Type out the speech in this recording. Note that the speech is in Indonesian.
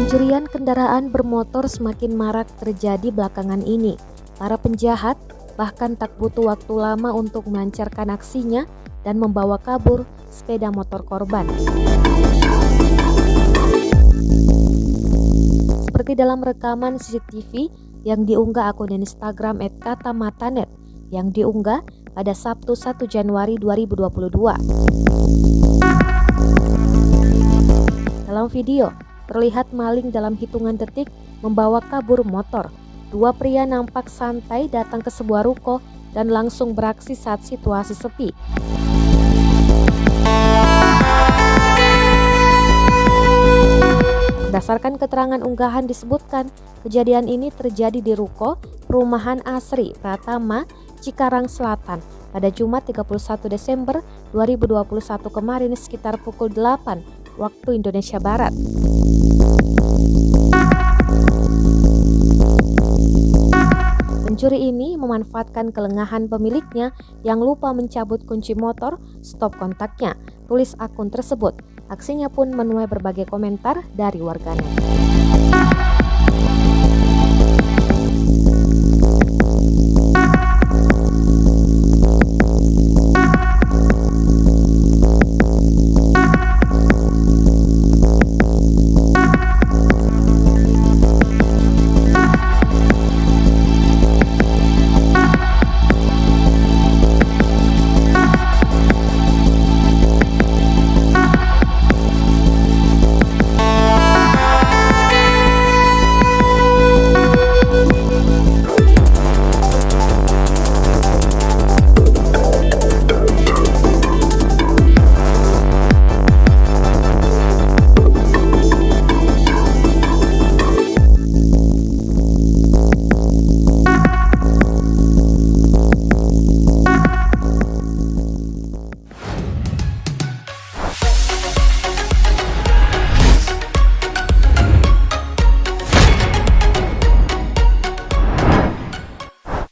Pencurian kendaraan bermotor semakin marak terjadi belakangan ini. Para penjahat bahkan tak butuh waktu lama untuk melancarkan aksinya dan membawa kabur sepeda motor korban. Seperti dalam rekaman CCTV yang diunggah akun Instagram @katamatanet yang diunggah pada Sabtu 1 Januari 2022. Dalam video, terlihat maling dalam hitungan detik membawa kabur motor. Dua pria nampak santai datang ke sebuah ruko dan langsung beraksi saat situasi sepi. Berdasarkan keterangan unggahan disebutkan, kejadian ini terjadi di ruko perumahan Asri Pratama, Cikarang Selatan pada Jumat 31 Desember 2021 kemarin sekitar pukul 8 waktu Indonesia Barat. Pencuri ini memanfaatkan kelengahan pemiliknya yang lupa mencabut kunci motor stop kontaknya, tulis akun tersebut. Aksinya pun menuai berbagai komentar dari warganet.